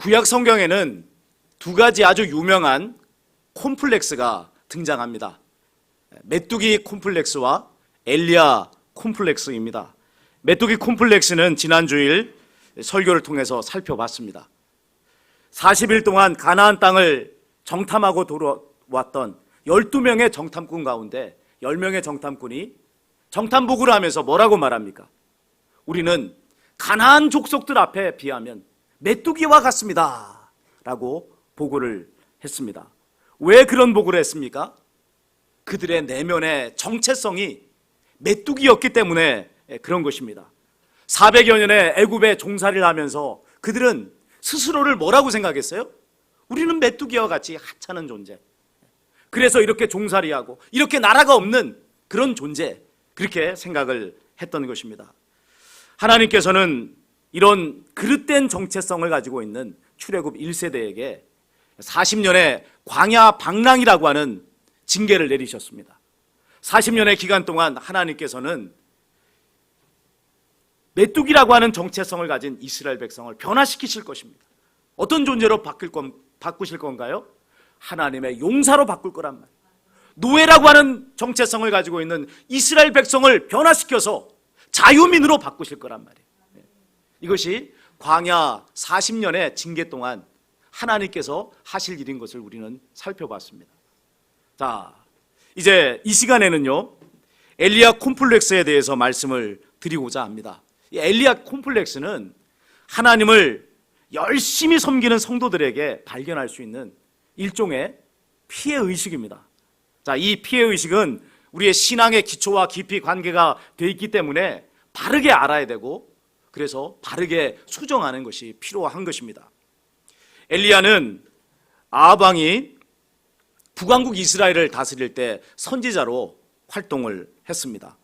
구약 성경에는 두 가지 아주 유명한 콤플렉스가 등장합니다. 메뚜기 콤플렉스와 엘리야 콤플렉스입니다. 메뚜기 콤플렉스는 지난 주일 설교를 통해서 살펴봤습니다. 40일 동안 가나안 땅을 정탐하고 돌아왔던 12명의 정탐꾼 가운데 10명의 정탐꾼이 정탐보고를 하면서 뭐라고 말합니까? 우리는 가나안 족속들 앞에 비하면 메뚜기와 같습니다 라고 보고를 했습니다. 왜 그런 보고를 했습니까? 그들의 내면의 정체성이 메뚜기였기 때문에 그런 것입니다. 400여 년의 애굽에 종살이를 하면서 그들은 스스로를 뭐라고 생각했어요? 우리는 메뚜기와 같이 하찮은 존재, 그래서 이렇게 종살이하고 이렇게 나라가 없는 그런 존재, 그렇게 생각을 했던 것입니다. 하나님께서는 이런 그릇된 정체성을 가지고 있는 출애굽 1세대에게 40년의 광야 방랑이라고 하는 징계를 내리셨습니다. 40년의 기간 동안 하나님께서는 메뚜기라고 하는 정체성을 가진 이스라엘 백성을 변화시키실 것입니다. 어떤 존재로 바꾸실 건가요? 하나님의 용사로 바꿀 거란 말이에요. 노예라고 하는 정체성을 가지고 있는 이스라엘 백성을 변화시켜서 자유민으로 바꾸실 거란 말이에요. 이것이 광야 40년의 징계 동안 하나님께서 하실 일인 것을 우리는 살펴봤습니다. 자, 이제 이 시간에는요, 엘리야 콤플렉스에 대해서 말씀을 드리고자 합니다. 이 엘리야 콤플렉스는 하나님을 열심히 섬기는 성도들에게 발견할 수 있는 일종의 피해의식입니다. 자, 이 피해의식은 우리의 신앙의 기초와 깊이 관계가 되어 있기 때문에 바르게 알아야 되고, 그래서 바르게 수정하는 것이 필요한 것입니다. 엘리야는 아합 왕이 북왕국 이스라엘을 다스릴 때 선지자로 활동을 했습니다.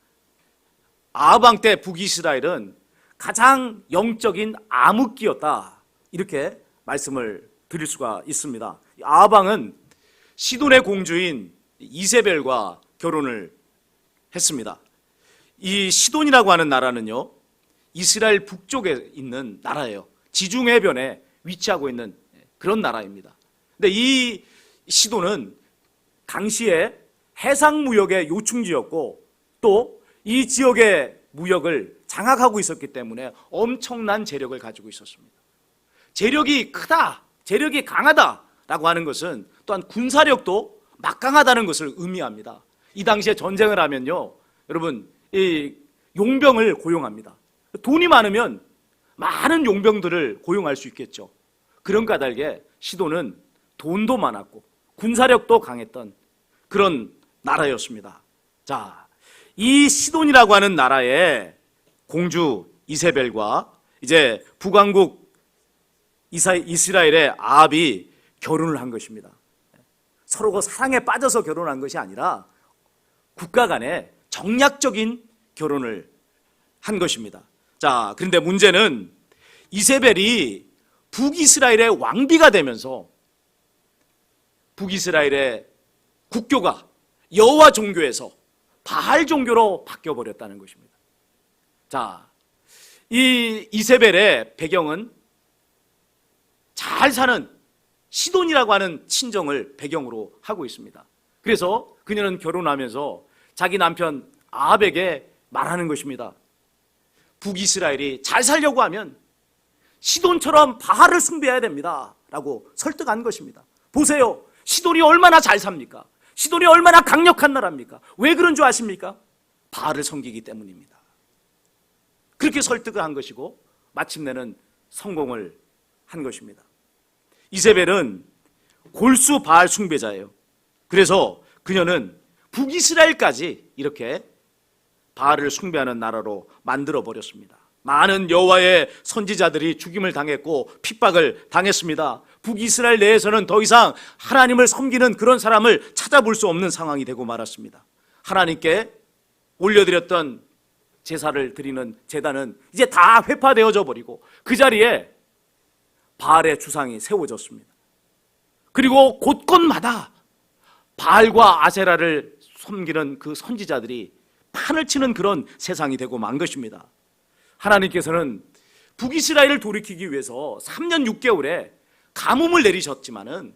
아합 왕 때 북이스라엘은 가장 영적인 암흑기였다, 이렇게 말씀을 드릴 수가 있습니다. 아합 왕은 시돈의 공주인 이세벨과 결혼을 했습니다. 이 시돈이라고 하는 나라는요, 이스라엘 북쪽에 있는 나라예요. 지중해변에 위치하고 있는 그런 나라입니다. 근데 이 시돈은 당시에 해상무역의 요충지였고, 또 이 지역의 무역을 장악하고 있었기 때문에 엄청난 재력을 가지고 있었습니다. 재력이 크다, 재력이 강하다라고 하는 것은 또한 군사력도 막강하다는 것을 의미합니다. 이 당시에 전쟁을 하면요, 여러분, 이 용병을 고용합니다. 돈이 많으면 많은 용병들을 고용할 수 있겠죠. 그런 까닭에 시돈은 돈도 많았고 군사력도 강했던 그런 나라였습니다. 자, 이 시돈이라고 하는 나라의 공주 이세벨과 이제 북왕국 이스라엘의 아합이 결혼을 한 것입니다. 서로가 사랑에 빠져서 결혼한 것이 아니라 국가 간에 정략적인 결혼을 한 것입니다. 자, 그런데 문제는 이세벨이 북이스라엘의 왕비가 되면서 북이스라엘의 국교가 여호와 종교에서 바알 종교로 바뀌어버렸다는 것입니다. 자, 이 이세벨의 배경은 잘 사는 시돈이라고 하는 친정을 배경으로 하고 있습니다. 그래서 그녀는 결혼하면서 자기 남편 아합에게 말하는 것입니다. 북이스라엘이 잘 살려고 하면 시돈처럼 바알을 숭배해야 됩니다 라고 설득한 것입니다. 보세요, 시돈이 얼마나 잘 삽니까? 시돈이 얼마나 강력한 나라입니까? 왜 그런 줄 아십니까? 바알을 섬기기 때문입니다. 그렇게 설득을 한 것이고 마침내는 성공을 한 것입니다. 이세벨은 골수 바알 숭배자예요. 그래서 그녀는 북이스라엘까지 이렇게 바알을 숭배하는 나라로 만들어 버렸습니다. 많은 여호와의 선지자들이 죽임을 당했고 핍박을 당했습니다. 북이스라엘 내에서는 더 이상 하나님을 섬기는 그런 사람을 찾아볼 수 없는 상황이 되고 말았습니다. 하나님께 올려드렸던 제사를 드리는 제단은 이제 다 회파되어져 버리고 그 자리에 바알의 주상이 세워졌습니다. 그리고 곳곳마다 바알과 아세라를 섬기는 그 선지자들이 판을 치는 그런 세상이 되고 만 것입니다. 하나님께서는 북이스라엘을 돌이키기 위해서 3년 6개월에 가뭄을 내리셨지만은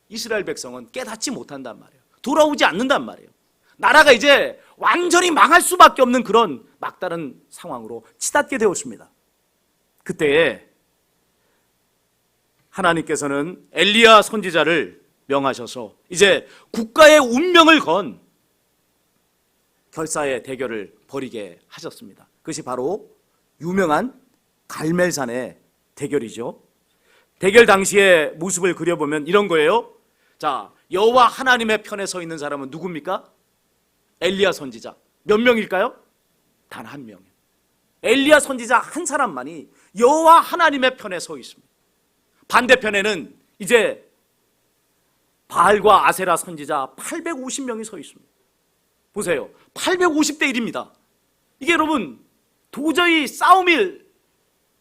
이스라엘 백성은 깨닫지 못한단 말이에요. 돌아오지 않는단 말이에요. 나라가 이제 완전히 망할 수밖에 없는 그런 막다른 상황으로 치닫게 되었습니다. 그때에 하나님께서는 엘리야 선지자를 명하셔서 이제 국가의 운명을 건 결사의 대결을 벌이게 하셨습니다. 그것이 바로 유명한 갈멜산의 대결이죠. 대결 당시의 모습을 그려보면 이런 거예요. 자, 여호와 하나님의 편에 서 있는 사람은 누굽니까? 엘리야 선지자. 몇 명일까요? 단 한 명이에요. 엘리야 선지자 한 사람만이 여호와 하나님의 편에 서 있습니다. 반대편에는 이제 바알과 아세라 선지자 850명이 서 있습니다. 보세요. 850대 1입니다. 이게 여러분 도저히 싸움이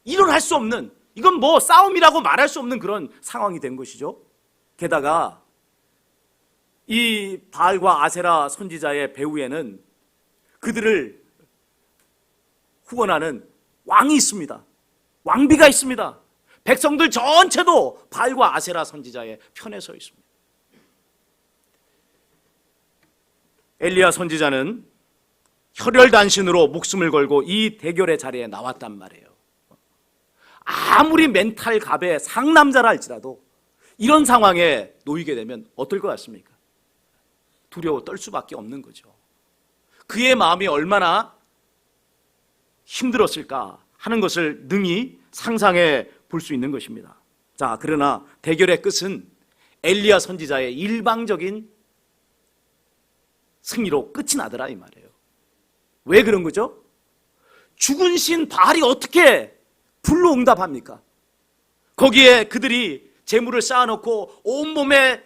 일어날 수 없는, 이건 뭐 싸움이라고 말할 수 없는 그런 상황이 된 것이죠. 게다가 이 바알과 아세라 선지자의 배후에는 그들을 후원하는 왕이 있습니다. 왕비가 있습니다. 백성들 전체도 바알과 아세라 선지자의 편에 서 있습니다. 엘리야 선지자는 혈혈단신으로 목숨을 걸고 이 대결의 자리에 나왔단 말이에요. 아무리 멘탈 갑의 상남자라 할지라도 이런 상황에 놓이게 되면 어떨 것 같습니까? 두려워 떨 수밖에 없는 거죠. 그의 마음이 얼마나 힘들었을까 하는 것을 능히 상상해 볼 수 있는 것입니다. 자, 그러나 대결의 끝은 엘리야 선지자의 일방적인 승리로 끝이 나더라 이 말이에요. 왜 그런 거죠? 죽은 신 바알이 어떻게 불로응답합니까? 거기에 그들이 재물을 쌓아놓고 온몸에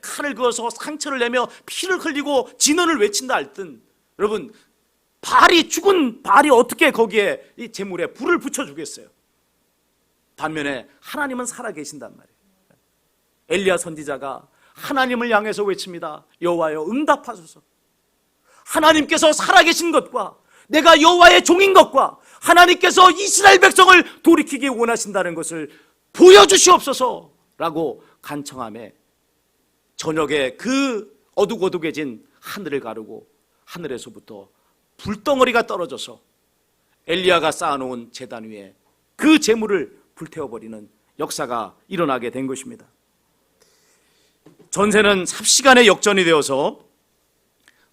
칼을 그어서 상처를 내며 피를 흘리고 진언을 외친다 할든, 여러분 죽은 바알이 어떻게 거기에 이 재물에 불을 붙여주겠어요? 반면에 하나님은 살아계신단 말이에요. 엘리야 선지자가 하나님을 향해서 외칩니다. 여호와여 응답하소서. 하나님께서 살아계신 것과 내가 여호와의 종인 것과 하나님께서 이스라엘 백성을 돌이키기 원하신다는 것을 보여주시옵소서라고 간청하며 저녁에 그 어둑어둑해진 하늘을 가르고 하늘에서부터 불덩어리가 떨어져서 엘리야가 쌓아놓은 제단 위에 그 재물을 불태워버리는 역사가 일어나게 된 것입니다. 전세는 삽시간에 역전이 되어서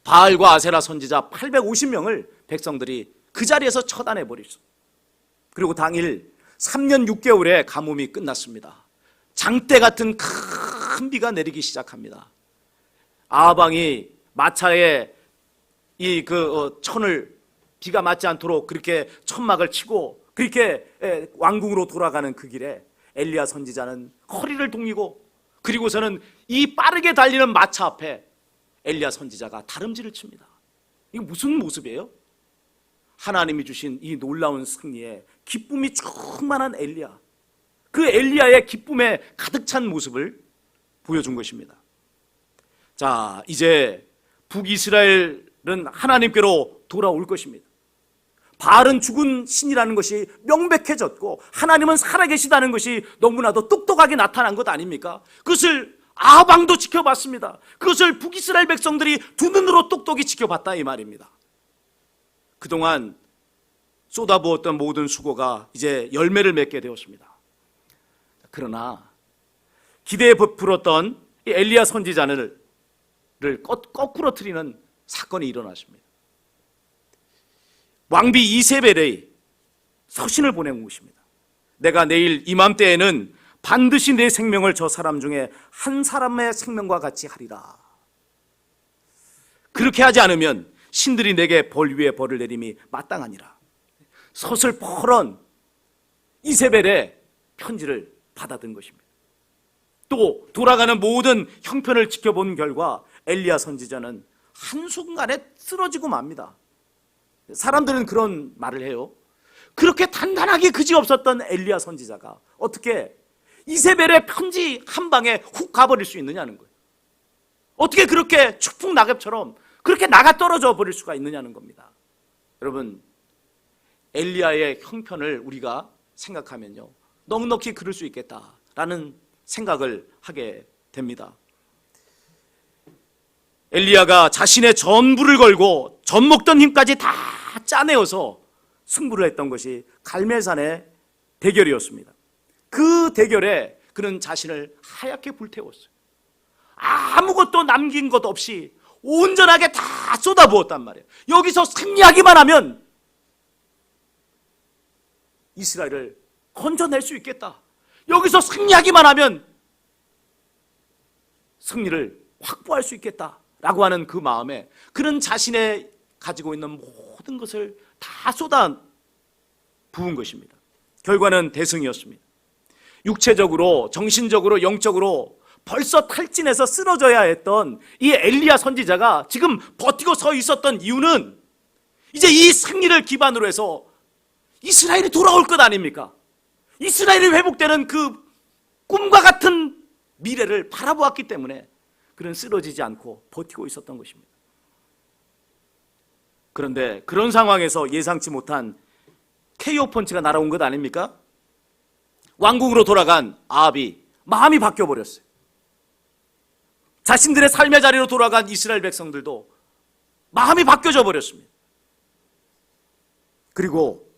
바알과 아세라 선지자 850명을 백성들이 그 자리에서 처단해버렸어. 그리고 당일 3년 6개월의 가뭄이 끝났습니다. 장대 같은 큰 비가 내리기 시작합니다. 아방이 마차에 천을 비가 맞지 않도록 그렇게 천막을 치고 그렇게 왕궁으로 돌아가는 그 길에 엘리야 선지자는 허리를 동이고, 그리고서는 이 빠르게 달리는 마차 앞에 엘리야 선지자가 다름질을 칩니다. 이게 무슨 모습이에요? 하나님이 주신 이 놀라운 승리에 기쁨이 충만한 엘리야, 그 엘리야의 기쁨에 가득 찬 모습을 보여준 것입니다. 자, 이제 북이스라엘은 하나님께로 돌아올 것입니다. 바알은 죽은 신이라는 것이 명백해졌고 하나님은 살아계시다는 것이 너무나도 똑똑하게 나타난 것 아닙니까? 그것을 아방도 지켜봤습니다. 그것을 북이스라엘 백성들이 두 눈으로 똑똑히 지켜봤다 이 말입니다. 그동안 쏟아부었던 모든 수고가 이제 열매를 맺게 되었습니다. 그러나 기대에 부풀었던 엘리야 선지자를 거꾸로 틀리는 사건이 일어났습니다. 왕비 이세벨의 서신을 보낸 것입니다. 내가 내일 이맘때에는 반드시 내 생명을 저 사람 중에 한 사람의 생명과 같이 하리라. 그렇게 하지 않으면 신들이 내게 벌 위에 벌을 내림이 마땅하니라. 서슬퍼런 이세벨의 편지를 받아든 것입니다. 또 돌아가는 모든 형편을 지켜본 결과 엘리야 선지자는 한순간에 쓰러지고 맙니다. 사람들은 그런 말을 해요. 그렇게 단단하게 그지없었던 엘리야 선지자가 어떻게 이세벨의 편지 한 방에 훅 가버릴 수 있느냐는 거예요. 어떻게 그렇게 축풍 낙엽처럼 그렇게 나가 떨어져 버릴 수가 있느냐는 겁니다. 여러분, 엘리야의 형편을 우리가 생각하면요, 넉넉히 그럴 수 있겠다. 라는 생각을 하게 됩니다. 엘리야가 자신의 전부를 걸고 젖 먹던 힘까지 다 짜내어서 승부를 했던 것이 갈멜산의 대결이었습니다. 그 대결에 그는 자신을 하얗게 불태웠어요. 아무것도 남긴 것 없이 온전하게 다 쏟아부었단 말이에요. 여기서 승리하기만 하면 이스라엘을 건져낼 수 있겠다. 여기서 승리하기만 하면 승리를 확보할 수 있겠다라고 하는 그 마음에 그는 자신의 가지고 있는 모든 것을 다 쏟아 부은 것입니다. 결과는 대승이었습니다. 육체적으로, 정신적으로, 영적으로 벌써 탈진해서 쓰러져야 했던 이 엘리야 선지자가 지금 버티고 서 있었던 이유는 이제 이 승리를 기반으로 해서 이스라엘이 돌아올 것 아닙니까? 이스라엘이 회복되는 그 꿈과 같은 미래를 바라보았기 때문에 그는 쓰러지지 않고 버티고 있었던 것입니다. 그런데 그런 상황에서 예상치 못한 KO 펀치가 날아온 것 아닙니까? 왕궁으로 돌아간 아합이 마음이 바뀌어버렸어요. 자신들의 삶의 자리로 돌아간 이스라엘 백성들도 마음이 바뀌어져 버렸습니다. 그리고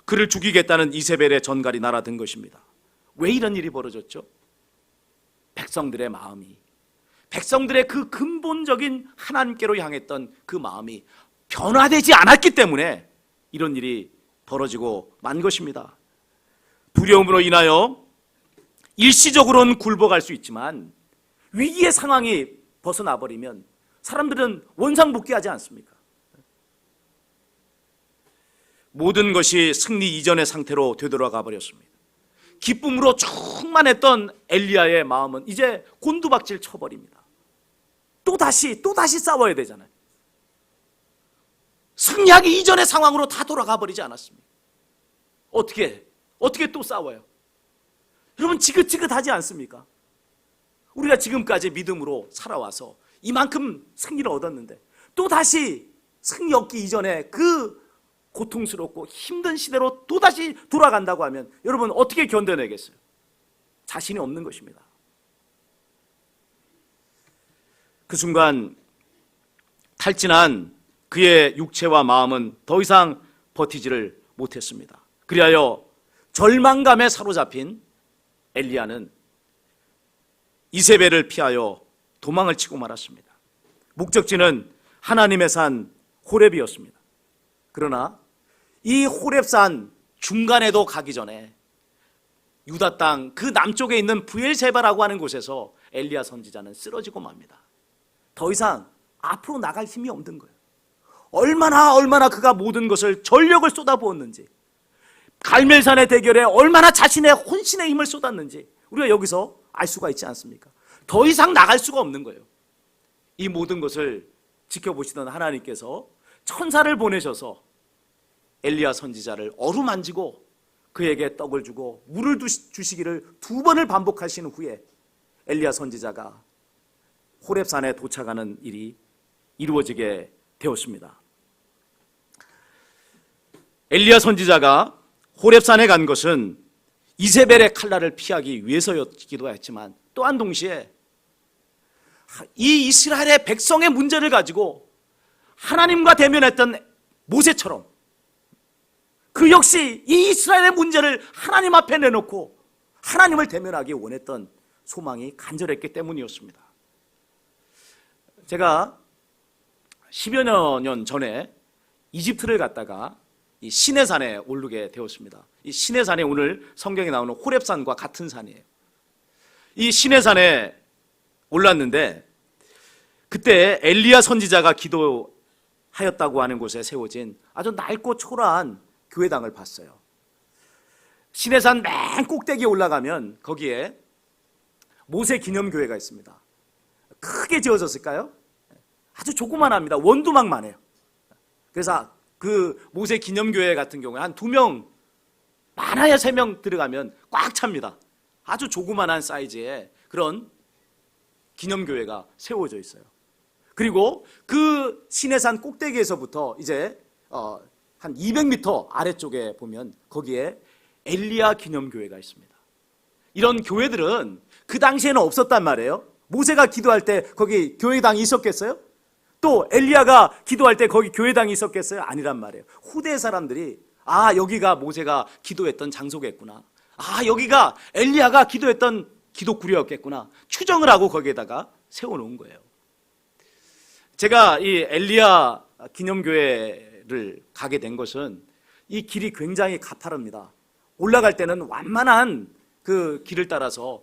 그를 죽이겠다는 이세벨의 전갈이 날아든 것입니다. 왜 이런 일이 벌어졌죠? 백성들의 마음이, 백성들의 그 근본적인 하나님께로 향했던 그 마음이 변화되지 않았기 때문에 이런 일이 벌어지고 만 것입니다. 두려움으로 인하여 일시적으로는 굴복할 수 있지만 위기의 상황이 벗어나 버리면 사람들은 원상복귀하지 않습니까? 모든 것이 승리 이전의 상태로 되돌아가 버렸습니다. 기쁨으로 충만했던 엘리야의 마음은 이제 곤두박질 쳐버립니다. 또다시 싸워야 되잖아요. 승리하기 이전의 상황으로 다 돌아가 버리지 않았습니까? 어떻게 또 싸워요? 여러분 지긋지긋하지 않습니까? 우리가 지금까지 믿음으로 살아와서 이만큼 승리를 얻었는데 또다시 승리 얻기 이전에 그 고통스럽고 힘든 시대로 또다시 돌아간다고 하면 여러분 어떻게 견뎌내겠어요? 자신이 없는 것입니다. 그 순간 탈진한 그의 육체와 마음은 더 이상 버티지를 못했습니다. 그리하여 절망감에 사로잡힌 엘리야는 이세벨을 피하여 도망을 치고 말았습니다. 목적지는 하나님의 산 호렙이었습니다. 그러나 이 호렙산 중간에도 가기 전에 유다 땅 그 남쪽에 있는 브엘세바라고 하는 곳에서 엘리야 선지자는 쓰러지고 맙니다. 더 이상 앞으로 나갈 힘이 없는 거예요. 얼마나 그가 모든 것을 전력을 쏟아부었는지, 갈멜산의 대결에 얼마나 자신의 혼신의 힘을 쏟았는지 우리가 여기서 알 수가 있지 않습니까? 더 이상 나갈 수가 없는 거예요. 이 모든 것을 지켜보시던 하나님께서 천사를 보내셔서 엘리야 선지자를 어루만지고 그에게 떡을 주고 물을 주시기를 2번을 반복하신 후에 엘리야 선지자가 호렙산에 도착하는 일이 이루어지게 되었습니다. 엘리야 선지자가 호렙산에 간 것은 이세벨의 칼날을 피하기 위해서였기도 했지만 또한 동시에 이 이스라엘의 백성의 문제를 가지고 하나님과 대면했던 모세처럼 그 역시 이 이스라엘의 문제를 하나님 앞에 내놓고 하나님을 대면하기 원했던 소망이 간절했기 때문이었습니다. 제가 10여 년 전에 이집트를 갔다가 이 시내산에 오르게 되었습니다. 이 시내산이 오늘 성경에 나오는 호렙산과 같은 산이에요. 이 시내산에 올랐는데 그때 엘리야 선지자가 기도하였다고 하는 곳에 세워진 아주 낡고 초라한 교회당을 봤어요. 시내산 맨 꼭대기에 올라가면 거기에 모세 기념교회가 있습니다. 크게 지어졌을까요? 아주 조그만합니다. 원두막만 해요. 그래서 그 모세 기념교회 같은 경우에 한 2명, 많아야 3명 들어가면 꽉 찹니다. 아주 조그만한 사이즈의 그런 기념교회가 세워져 있어요. 그리고 그 시내산 꼭대기에서부터 이제 한 200m 아래쪽에 보면 거기에 엘리야 기념교회가 있습니다. 이런 교회들은 그 당시에는 없었단 말이에요. 모세가 기도할 때 거기 교회당이 있었겠어요? 또 엘리야가 기도할 때 거기 교회당이 있었겠어요? 아니란 말이에요. 후대 사람들이 여기가 모세가 기도했던 장소겠구나, 여기가 엘리야가 기도했던 기도구리였겠구나 추정을 하고 거기에다가 세워놓은 거예요. 제가 이 엘리야 기념교회를 가게 된 것은 이 길이 굉장히 가파릅니다. 올라갈 때는 완만한 그 길을 따라서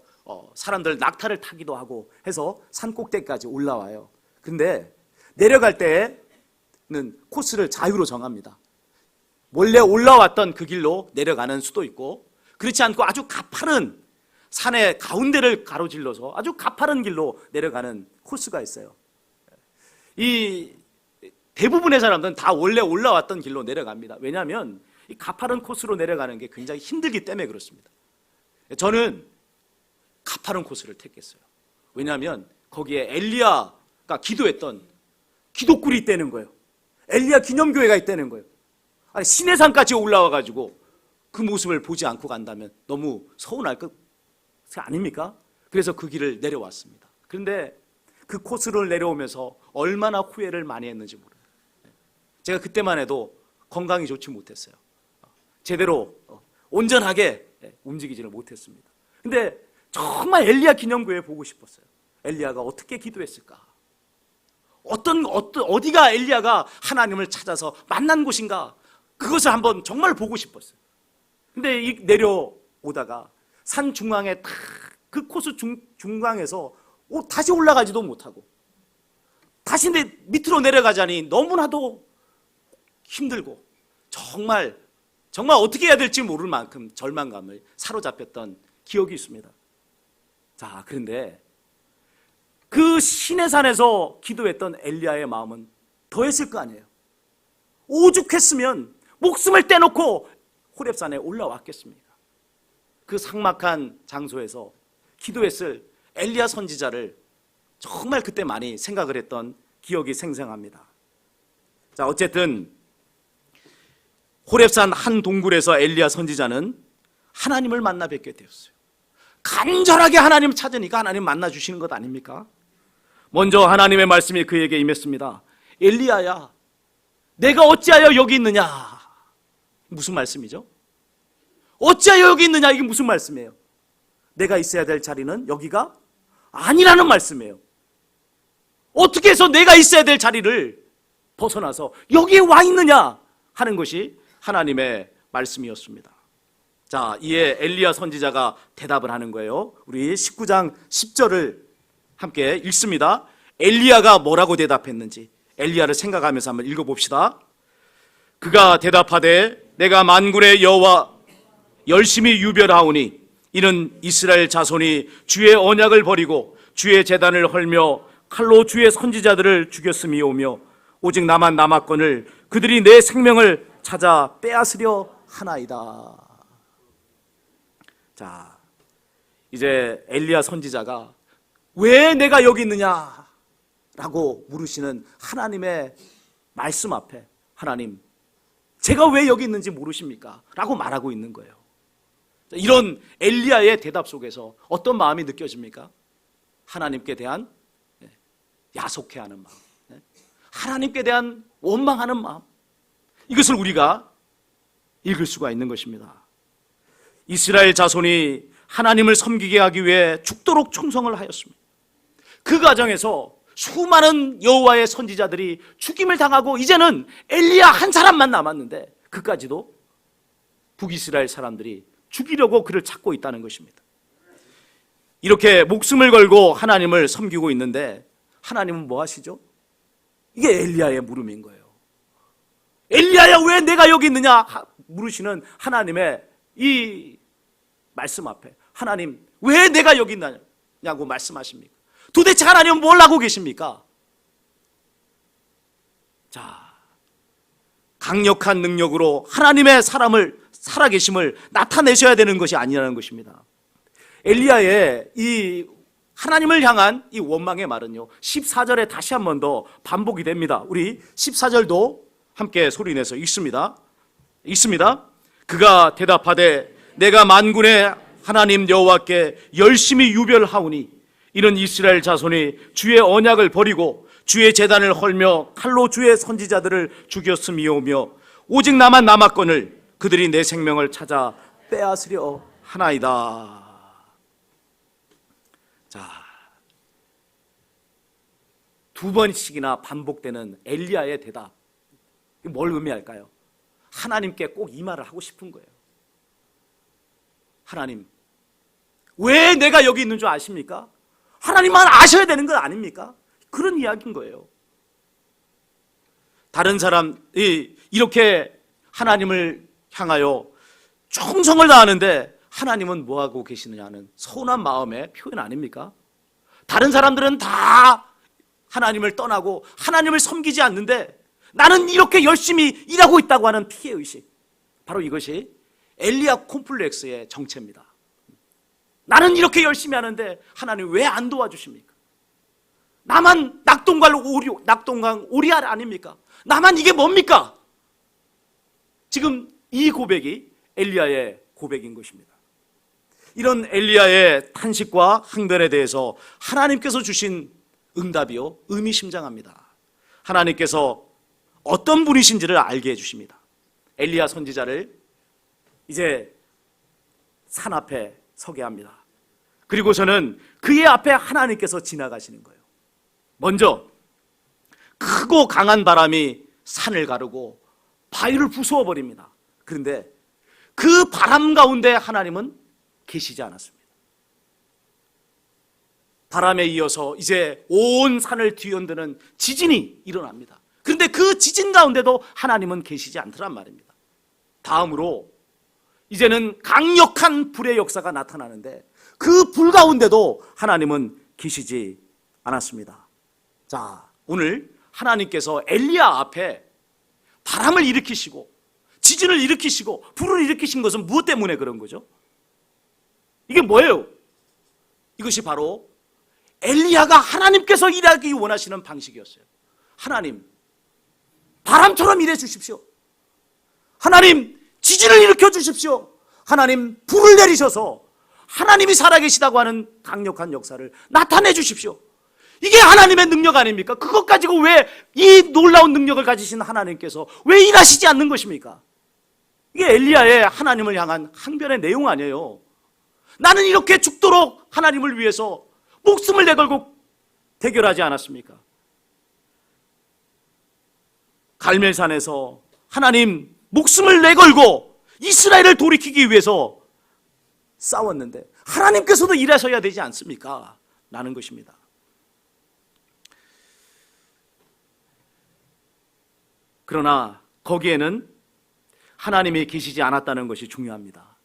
사람들 낙타를 타기도 하고 해서 산 꼭대기까지 올라와요. 근데 내려갈 때는 코스를 자유로 정합니다. 원래 올라왔던 그 길로 내려가는 수도 있고, 그렇지 않고 아주 가파른 산의 가운데를 가로질러서 아주 가파른 길로 내려가는 코스가 있어요. 이 대부분의 사람들은 다 원래 올라왔던 길로 내려갑니다. 왜냐하면 이 가파른 코스로 내려가는 게 굉장히 힘들기 때문에 그렇습니다. 저는 가파른 코스를 택했어요. 왜냐하면 거기에 엘리야가 기도했던 기도굴이 있다는 거예요. 엘리야 기념교회가 있다는 거예요. 아니, 시내산까지 올라와가지고 그 모습을 보지 않고 간다면 너무 서운할 것 아닙니까? 그래서 그 길을 내려왔습니다. 그런데 그 코스를 내려오면서 얼마나 후회를 많이 했는지 모릅니다. 제가 그때만 해도 건강이 좋지 못했어요. 제대로 온전하게 움직이지를 못했습니다. 근데 정말 엘리야 기념교회 보고 싶었어요. 엘리야가 어떻게 기도했을까? 어디가 엘리야가 하나님을 찾아서 만난 곳인가? 그것을 한번 정말 보고 싶었어요. 근데 이 내려오다가 산 중앙에 딱 그 코스 중앙에서 다시 올라가지도 못하고 다시 밑으로 내려가자니 너무나도 힘들고 정말 어떻게 해야 될지 모를 만큼 절망감을 사로잡혔던 기억이 있습니다. 자, 그런데 그 시내산에서 기도했던 엘리야의 마음은 더했을 거 아니에요. 오죽했으면 목숨을 떼놓고 호렙산에 올라왔겠습니까? 그 삭막한 장소에서 기도했을 엘리야 선지자를 정말 그때 많이 생각을 했던 기억이 생생합니다. 자, 어쨌든 호렙산 한 동굴에서 엘리야 선지자는 하나님을 만나 뵙게 되었어요. 간절하게 하나님 찾으니까 하나님 만나 주시는 것 아닙니까? 먼저 하나님의 말씀이 그에게 임했습니다. 엘리야야, 내가 어찌하여 여기 있느냐? 무슨 말씀이죠? 어찌하여 여기 있느냐? 이게 무슨 말씀이에요? 내가 있어야 될 자리는 여기가 아니라는 말씀이에요. 어떻게 해서 내가 있어야 될 자리를 벗어나서 여기에 와 있느냐 하는 것이 하나님의 말씀이었습니다. 자, 이에 엘리야 선지자가 대답을 하는 거예요. 우리 19장 10절을 함께 읽습니다. 엘리야가 뭐라고 대답했는지 엘리야를 생각하면서 한번 읽어봅시다. 그가 대답하되 내가 만군의 여호와 열심히 유별하오니 이는 이스라엘 자손이 주의 언약을 버리고 주의 제단을 헐며 칼로 주의 선지자들을 죽였음이오며 오직 나만 남았거늘 그들이 내 생명을 찾아 빼앗으려 하나이다. 자, 이제 엘리야 선지자가 왜 내가 여기 있느냐 라고 물으시는 하나님의 말씀 앞에 하나님, 제가 왜 여기 있는지 모르십니까? 라고 말하고 있는 거예요. 이런 엘리야의 대답 속에서 어떤 마음이 느껴집니까? 하나님께 대한 야속해하는 마음, 하나님께 대한 원망하는 마음, 이것을 우리가 읽을 수가 있는 것입니다. 이스라엘 자손이 하나님을 섬기게 하기 위해 죽도록 충성을 하였습니다. 그 과정에서 수많은 여호와의 선지자들이 죽임을 당하고 이제는 엘리야 한 사람만 남았는데 그까지도 북이스라엘 사람들이 죽이려고 그를 찾고 있다는 것입니다. 이렇게 목숨을 걸고 하나님을 섬기고 있는데 하나님은 뭐 하시죠? 이게 엘리야의 물음인 거예요. 엘리야야, 왜 내가 여기 있느냐 물으시는 하나님의 이 말씀 앞에 하나님, 왜 내가 여기 있느냐고 말씀하십니까? 도대체 하나님은 뭘 하고 계십니까? 자, 강력한 능력으로 하나님의 살아계심을 나타내셔야 되는 것이 아니라는 것입니다. 엘리야의 이 하나님을 향한 이 원망의 말은요 14절에 다시 한 번 더 반복이 됩니다. 우리 14절도 함께 소리내서 읽습니다. 그가 대답하되 내가 만군의 하나님 여호와께 열심히 유별하오니 이는 이스라엘 자손이 주의 언약을 버리고 주의 제단을 헐며 칼로 주의 선지자들을 죽였음이오며 오직 나만 남았거늘 그들이 내 생명을 찾아 빼앗으려 하나이다. 자, 두 번씩이나 반복되는 엘리야의 대답, 뭘 의미할까요? 하나님께 꼭 이 말을 하고 싶은 거예요. 하나님, 왜 내가 여기 있는 줄 아십니까? 하나님만 아셔야 되는 거 아닙니까? 그런 이야기인 거예요. 다른 사람이 이렇게 하나님을 향하여 충성을 다하는데 하나님은 뭐하고 계시느냐는 서운한 마음의 표현 아닙니까? 다른 사람들은 다 하나님을 떠나고 하나님을 섬기지 않는데 나는 이렇게 열심히 일하고 있다고 하는 피해의식, 바로 이것이 엘리야 콤플렉스의 정체입니다. 나는 이렇게 열심히 하는데 하나님 왜 안 도와주십니까? 나만 낙동강 오리알 아닙니까? 나만 이게 뭡니까? 지금 이 고백이 엘리야의 고백인 것입니다. 이런 엘리야의 탄식과 항변에 대해서 하나님께서 주신 응답이요, 의미심장합니다. 하나님께서 어떤 분이신지를 알게 해주십니다. 엘리야 선지자를 이제 산 앞에 서게 합니다. 그리고서는 그의 앞에 하나님께서 지나가시는 거예요. 먼저 크고 강한 바람이 산을 가르고 바위를 부수어 버립니다. 그런데 그 바람 가운데 하나님은 계시지 않았습니다. 바람에 이어서 이제 온 산을 뒤흔드는 지진이 일어납니다. 그런데 그 지진 가운데도 하나님은 계시지 않더란 말입니다. 다음으로 이제는 강력한 불의 역사가 나타나는데 그 불 가운데도 하나님은 계시지 않았습니다. 자, 오늘 하나님께서 엘리야 앞에 바람을 일으키시고 지진을 일으키시고 불을 일으키신 것은 무엇 때문에 그런 거죠? 이게 뭐예요? 이것이 바로 엘리야가 하나님께서 일하기 원하시는 방식이었어요. 하나님, 바람처럼 일해 주십시오. 하나님, 지진을 일으켜 주십시오. 하나님, 불을 내리셔서 하나님이 살아계시다고 하는 강력한 역사를 나타내 주십시오. 이게 하나님의 능력 아닙니까? 그것 가지고 왜 이 놀라운 능력을 가지신 하나님께서 왜 일하시지 않는 것입니까? 이게 엘리야의 하나님을 향한 항변의 내용 아니에요. 나는 이렇게 죽도록 하나님을 위해서 목숨을 내걸고 대결하지 않았습니까? 갈멜산에서 하나님 목숨을 내걸고 이스라엘을 돌이키기 위해서 싸웠는데 하나님께서도 일하셔야 되지 않습니까? 라는 것입니다. 그러나 거기에는 하나님이 계시지 않았다는 것이 중요합니다.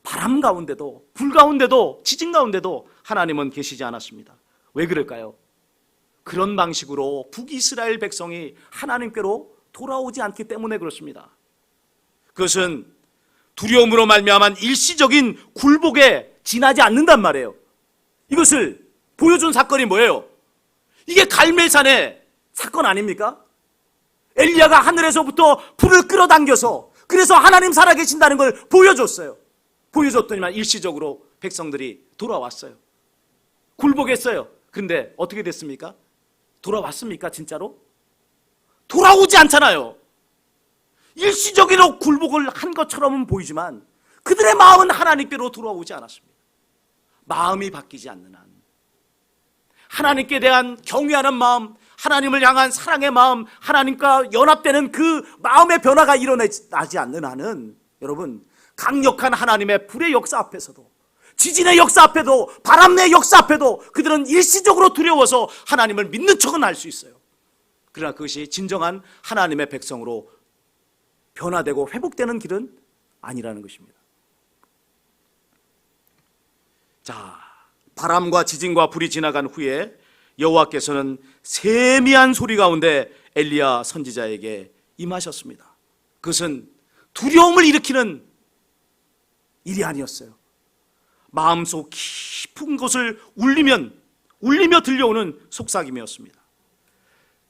바람 가운데도, 불 가운데도, 지진 가운데도 하나님은 계시지 않았습니다. 왜 그럴까요? 그런 방식으로 북이스라엘 백성이 하나님께로 돌아오지 않기 때문에 그렇습니다. 그것은 두려움으로 말미암은 일시적인 굴복에 지나지 않는단 말이에요. 이것을 보여준 사건이 뭐예요? 이게 갈멜산의 사건 아닙니까? 엘리야가 하늘에서부터 불을 끌어당겨서 그래서 하나님 살아계신다는 걸 보여줬어요. 보여줬더니만 일시적으로 백성들이 돌아왔어요. 굴복했어요. 그런데 어떻게 됐습니까? 돌아왔습니까? 진짜로? 돌아오지 않잖아요. 일시적으로 굴복을 한 것처럼은 보이지만 그들의 마음은 하나님께로 돌아오지 않았습니다. 마음이 바뀌지 않는 한, 하나님께 대한 경외하는 마음, 하나님을 향한 사랑의 마음, 하나님과 연합되는 그 마음의 변화가 일어나지 않는 한은 여러분, 강력한 하나님의 불의 역사 앞에서도, 지진의 역사 앞에도, 바람의 역사 앞에도 그들은 일시적으로 두려워서 하나님을 믿는 척은 할 수 있어요. 그러나 그것이 진정한 하나님의 백성으로 변화되고 회복되는 길은 아니라는 것입니다. 자, 바람과 지진과 불이 지나간 후에 여호와께서는 세미한 소리 가운데 엘리야 선지자에게 임하셨습니다. 그것은 두려움을 일으키는 일이 아니었어요. 마음속 깊은 곳을 울리며 들려오는 속삭임이었습니다.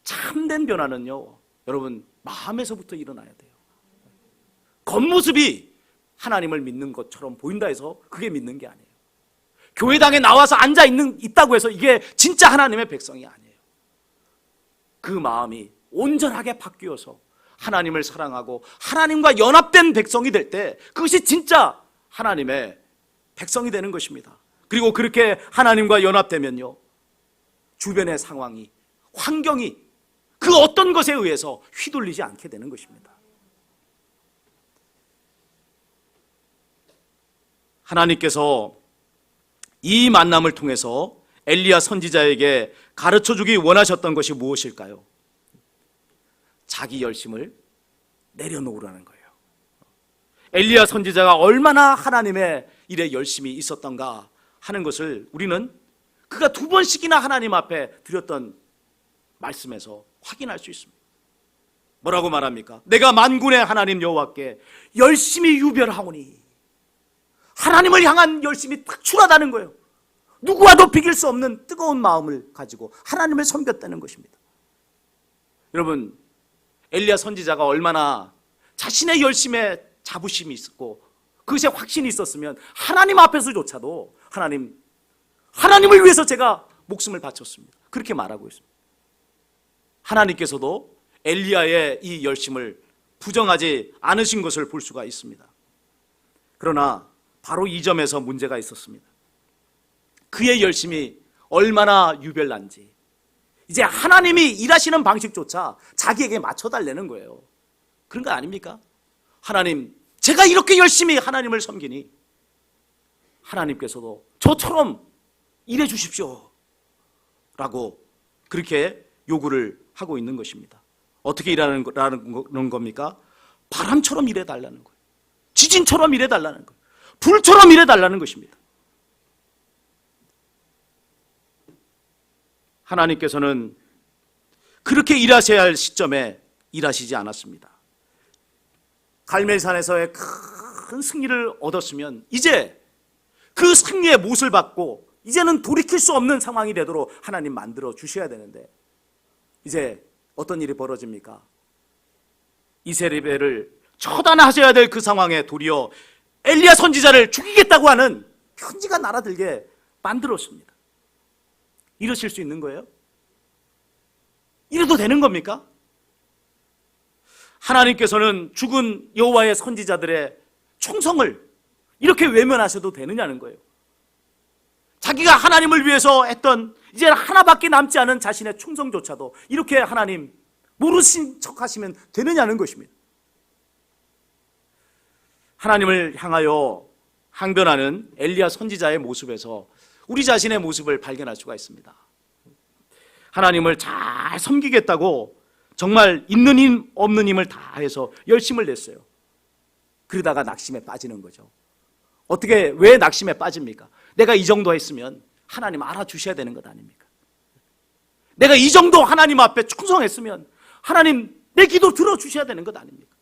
참된 변화는요, 여러분, 마음에서부터 일어나야 돼요. 겉모습이 하나님을 믿는 것처럼 보인다 해서 그게 믿는 게 아니에요. 교회당에 나와서 있다고 해서 이게 진짜 하나님의 백성이 아니에요. 그 마음이 온전하게 바뀌어서 하나님을 사랑하고 하나님과 연합된 백성이 될 때 그것이 진짜 하나님의 백성이 되는 것입니다. 그리고 그렇게 하나님과 연합되면요, 주변의 상황이, 환경이 그 어떤 것에 의해서 휘둘리지 않게 되는 것입니다. 하나님께서 이 만남을 통해서 엘리야 선지자에게 가르쳐주기 원하셨던 것이 무엇일까요? 자기 열심을 내려놓으라는 거예요. 엘리야 선지자가 얼마나 하나님의 일에 열심히 있었던가 하는 것을 우리는 그가 2번씩이나 하나님 앞에 드렸던 말씀에서 확인할 수 있습니다. 뭐라고 말합니까? 내가 만군의 하나님 여호와께 열심히 유별하오니, 하나님을 향한 열심이 특출하다는 거예요. 누구와도 비길 수 없는 뜨거운 마음을 가지고 하나님을 섬겼다는 것입니다. 여러분, 엘리야 선지자가 얼마나 자신의 열심에 자부심이 있었고 그것에 확신이 있었으면 하나님 앞에서조차도 하나님을 위해서 제가 목숨을 바쳤습니다, 그렇게 말하고 있습니다. 하나님께서도 엘리야의 이 열심을 부정하지 않으신 것을 볼 수가 있습니다. 그러나 바로 이 점에서 문제가 있었습니다. 그의 열심이 얼마나 유별난지 이제 하나님이 일하시는 방식조차 자기에게 맞춰달라는 거예요. 그런 거 아닙니까? 하나님, 제가 이렇게 열심히 하나님을 섬기니 하나님께서도 저처럼 일해 주십시오 라고 그렇게 요구를 하고 있는 것입니다. 어떻게 일하는 겁니까? 바람처럼 일해달라는 거예요. 지진처럼 일해달라는 거예요. 불처럼 일해달라는 것입니다. 하나님께서는 그렇게 일하셔야 할 시점에 일하시지 않았습니다. 갈멜산에서의 큰 승리를 얻었으면 이제 그 승리의 못을 받고 이제는 돌이킬 수 없는 상황이 되도록 하나님 만들어 주셔야 되는데 이제 어떤 일이 벌어집니까? 이세벨을 처단하셔야 될 그 상황에 도리어 엘리야 선지자를 죽이겠다고 하는 편지가 날아들게 만들었습니다. 이러실 수 있는 거예요? 이래도 되는 겁니까? 하나님께서는 죽은 여호와의 선지자들의 충성을 이렇게 외면하셔도 되느냐는 거예요. 자기가 하나님을 위해서 했던 이제 하나밖에 남지 않은 자신의 충성조차도 이렇게 하나님 모르신 척 하시면 되느냐는 것입니다. 하나님을 향하여 항변하는 엘리야 선지자의 모습에서 우리 자신의 모습을 발견할 수가 있습니다. 하나님을 잘 섬기겠다고 정말 있는 힘 없는 힘을 다해서 열심을 냈어요. 그러다가 낙심에 빠지는 거죠. 왜 낙심에 빠집니까? 내가 이 정도 했으면 하나님 알아주셔야 되는 것 아닙니까? 내가 이 정도 하나님 앞에 충성했으면 하나님 내 기도 들어주셔야 되는 것 아닙니까?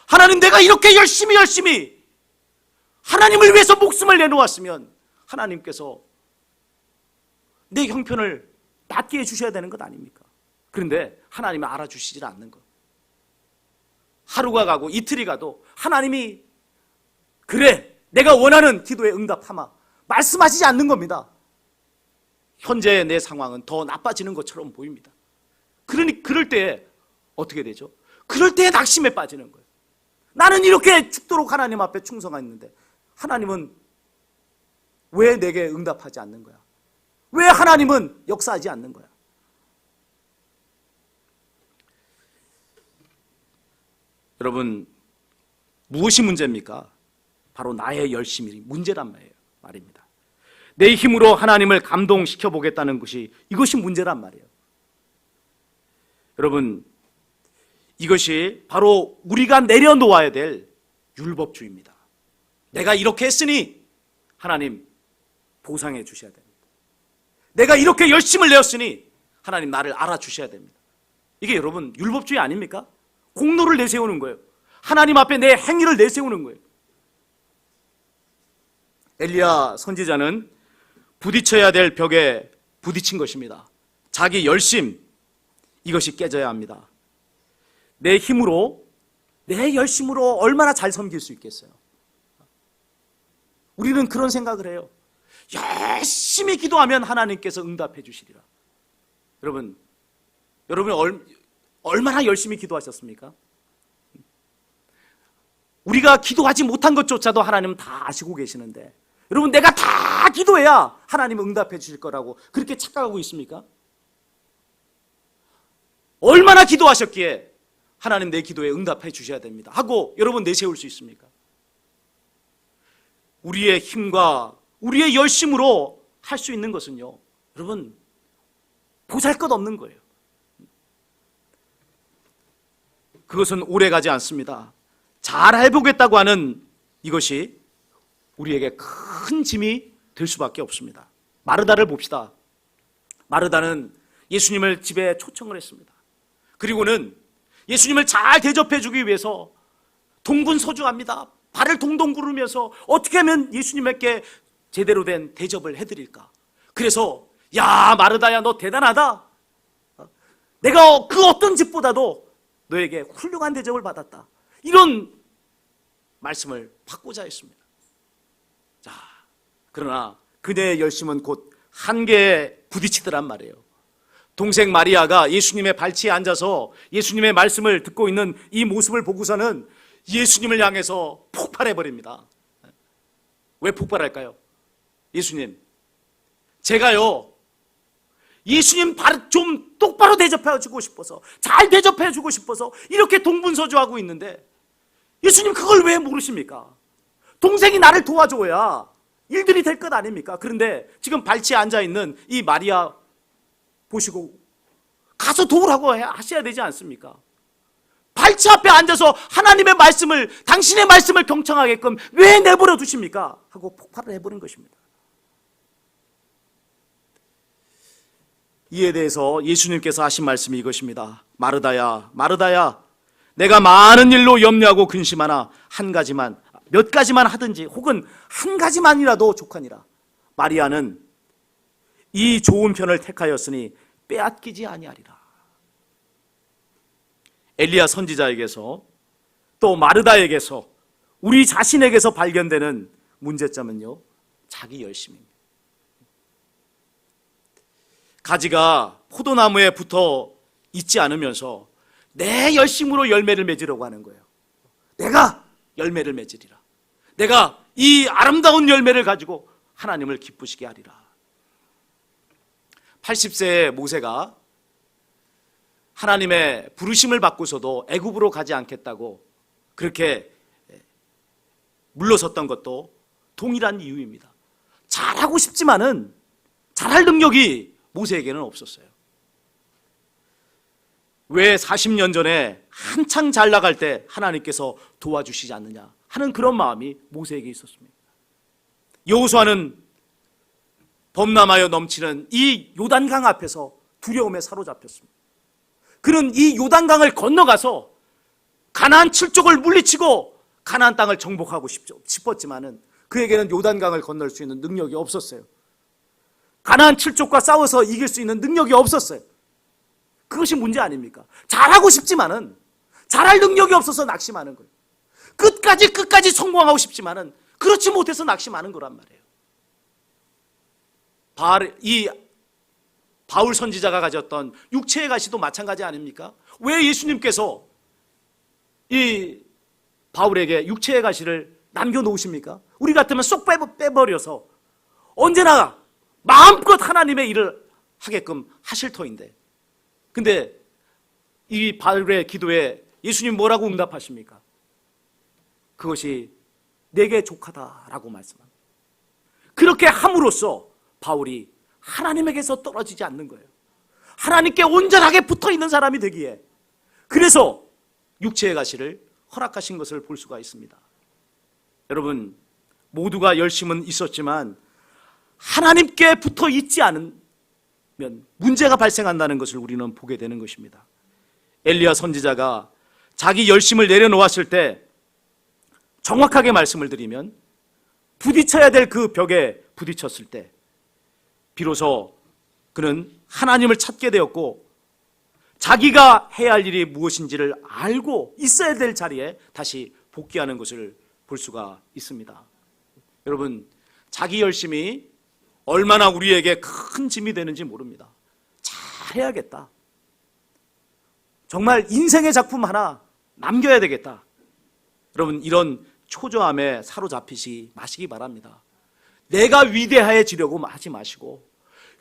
하나님, 내가 이렇게 열심히 하나님을 위해서 목숨을 내놓았으면 하나님께서 내 형편을 낫게 해주셔야 되는 것 아닙니까? 그런데 하나님이 알아주시질 않는 것. 하루가 가고 이틀이 가도 하나님이 그래 내가 원하는 기도에 응답하마 말씀하시지 않는 겁니다. 현재의 내 상황은 더 나빠지는 것처럼 보입니다. 그럴 때에 어떻게 되죠? 그럴 때에 낙심에 빠지는 거예요. 나는 이렇게 죽도록 하나님 앞에 충성했는데 하나님은 왜 내게 응답하지 않는 거야? 왜 하나님은 역사하지 않는 거야? 여러분, 무엇이 문제입니까? 바로 나의 열심이 문제란 말입니다. 내 힘으로 하나님을 감동시켜 보겠다는 것이 이것이 문제란 말이에요. 여러분, 이것이 바로 우리가 내려놓아야 될 율법주의입니다. 내가 이렇게 했으니 하나님 보상해 주셔야 됩니다. 내가 이렇게 열심을 내었으니 하나님 나를 알아주셔야 됩니다. 이게 여러분 율법주의 아닙니까? 공로를 내세우는 거예요. 하나님 앞에 내 행위를 내세우는 거예요. 엘리야 선지자는 부딪혀야 될 벽에 부딪힌 것입니다. 자기 열심, 이것이 깨져야 합니다. 내 열심으로 얼마나 잘 섬길 수 있겠어요? 우리는 그런 생각을 해요. 열심히 기도하면 하나님께서 응답해 주시리라. 여러분 얼마나 열심히 기도하셨습니까? 우리가 기도하지 못한 것조차도 하나님은 다 아시고 계시는데, 여러분 내가 다 기도해야 하나님은 응답해 주실 거라고 그렇게 착각하고 있습니까? 얼마나 기도하셨기에 하나님 내 기도에 응답해 주셔야 됩니다 하고 여러분 내세울 수 있습니까? 우리의 힘과 우리의 열심으로 할 수 있는 것은요, 여러분 보잘것없는 거예요. 그것은 오래가지 않습니다. 잘 해보겠다고 하는 이것이 우리에게 큰 짐이 될 수밖에 없습니다. 마르다를 봅시다. 마르다는 예수님을 집에 초청을 했습니다. 그리고는 예수님을 잘 대접해 주기 위해서 동분서주합니다. 발을 동동 구르면서 어떻게 하면 예수님께 제대로 된 대접을 해드릴까. 그래서 야 마르다야 너 대단하다. 내가 그 어떤 집보다도 너에게 훌륭한 대접을 받았다. 이런 말씀을 받고자 했습니다. 자, 그러나 그녀의 열심은 곧 한계에 부딪히더란 말이에요. 동생 마리아가 예수님의 발치에 앉아서 예수님의 말씀을 듣고 있는 이 모습을 보고서는 예수님을 향해서 폭발해버립니다. 왜 폭발할까요? 예수님, 제가요 예수님 발 좀 똑바로 대접해주고 싶어서, 잘 대접해주고 싶어서 이렇게 동분서주하고 있는데 예수님 그걸 왜 모르십니까? 동생이 나를 도와줘야 일들이 될 것 아닙니까? 그런데 지금 발치에 앉아있는 이 마리아 보시고 가서 도우라고 하셔야 되지 않습니까? 발치 앞에 앉아서 하나님의 말씀을, 당신의 말씀을 경청하게끔 왜 내버려 두십니까? 하고 폭발을 해버린 것입니다. 이에 대해서 예수님께서 하신 말씀이 이것입니다. 마르다야, 마르다야, 내가 많은 일로 염려하고 근심하나 한 가지만, 몇 가지만 하든지 혹은 한 가지만이라도 족하니라. 마리아는 이 좋은 편을 택하였으니 빼앗기지 아니하리라. 엘리야 선지자에게서 또 마르다에게서 우리 자신에게서 발견되는 문제점은요, 자기 열심입니다. 가지가 포도나무에 붙어 있지 않으면서 내 열심으로 열매를 맺으려고 하는 거예요. 내가 열매를 맺으리라. 내가 이 아름다운 열매를 가지고 하나님을 기쁘시게 하리라. 80세의 모세가 하나님의 부르심을 받고서도 애굽으로 가지 않겠다고 그렇게 물러섰던 것도 동일한 이유입니다. 잘하고 싶지만은 잘할 능력이 모세에게는 없었어요. 왜 40년 전에 한창 잘 나갈 때 하나님께서 도와주시지 않느냐 하는 그런 마음이 모세에게 있었습니다. 여호수아는 범람하여 넘치는 이 요단강 앞에서 두려움에 사로잡혔습니다. 그는 이 요단강을 건너가서 가나안 7족을 물리치고 가나안 땅을 정복하고 싶었지만은 그에게는 요단강을 건널 수 있는 능력이 없었어요. 가나안 7족과 싸워서 이길 수 있는 능력이 없었어요. 그것이 문제 아닙니까? 잘하고 싶지만은 잘할 능력이 없어서 낙심하는 거예요. 끝까지 성공하고 싶지만은 그렇지 못해서 낙심하는 거란 말이에요. 바울 선지자가 가졌던 육체의 가시도 마찬가지 아닙니까? 왜 예수님께서 이 바울에게 육체의 가시를 남겨놓으십니까? 우리 같으면 쏙 빼버려서 언제나 마음껏 하나님의 일을 하게끔 하실 터인데, 근데 이 바울의 기도에 예수님 뭐라고 응답하십니까? 그것이 내게 족하다라고 말씀합니다. 그렇게 함으로써 바울이 하나님에게서 떨어지지 않는 거예요. 하나님께 온전하게 붙어있는 사람이 되기에, 그래서 육체의 가시를 허락하신 것을 볼 수가 있습니다. 여러분, 모두가 열심은 있었지만 하나님께 붙어 있지 않으면 문제가 발생한다는 것을 우리는 보게 되는 것입니다. 엘리야 선지자가 자기 열심을 내려놓았을 때, 정확하게 말씀을 드리면 부딪혀야 될 그 벽에 부딪혔을 때 비로소 그는 하나님을 찾게 되었고, 자기가 해야 할 일이 무엇인지를 알고 있어야 될 자리에 다시 복귀하는 것을 볼 수가 있습니다. 여러분, 자기 열심이 얼마나 우리에게 큰 짐이 되는지 모릅니다. 잘해야겠다. 정말 인생의 작품 하나 남겨야 되겠다. 여러분, 이런 초조함에 사로잡히지 마시기 바랍니다. 내가 위대해지려고 하지 마시고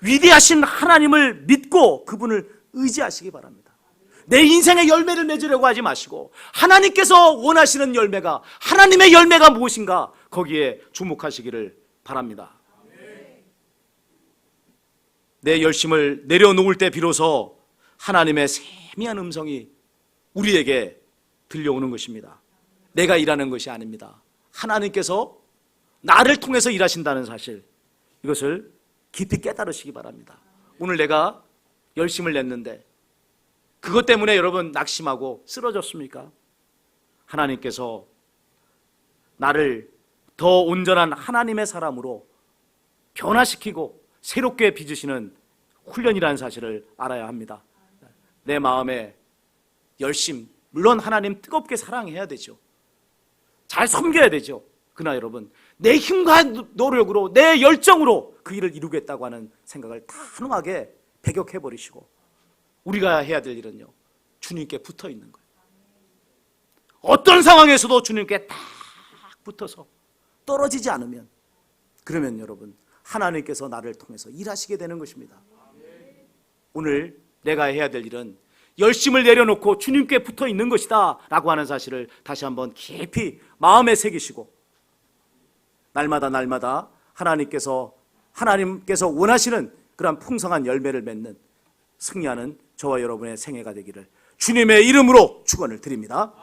위대하신 하나님을 믿고 그분을 의지하시기 바랍니다. 내 인생의 열매를 맺으려고 하지 마시고 하나님께서 원하시는 열매가, 하나님의 열매가 무엇인가 거기에 주목하시기를 바랍니다. 내 열심을 내려놓을 때 비로소 하나님의 세미한 음성이 우리에게 들려오는 것입니다. 내가 일하는 것이 아닙니다. 하나님께서 나를 통해서 일하신다는 사실, 이것을 깊이 깨달으시기 바랍니다. 오늘 내가 열심을 냈는데 그것 때문에 여러분 낙심하고 쓰러졌습니까? 하나님께서 나를 더 온전한 하나님의 사람으로 변화시키고 새롭게 빚으시는 훈련이라는 사실을 알아야 합니다. 내 마음의 열심, 물론 하나님 뜨겁게 사랑해야 되죠. 잘 섬겨야 되죠. 그러나 여러분, 내 힘과 노력으로, 내 열정으로 그 일을 이루겠다고 하는 생각을 단호하게 배격해버리시고 우리가 해야 될 일은요, 주님께 붙어 있는 거예요. 어떤 상황에서도 주님께 딱 붙어서 떨어지지 않으면, 그러면 여러분 하나님께서 나를 통해서 일하시게 되는 것입니다. 오늘 내가 해야 될 일은 열심을 내려놓고 주님께 붙어 있는 것이다 라고 하는 사실을 다시 한번 깊이 마음에 새기시고 날마다 하나님께서 원하시는 그런 풍성한 열매를 맺는 승리하는 저와 여러분의 생애가 되기를 주님의 이름으로 축원을 드립니다.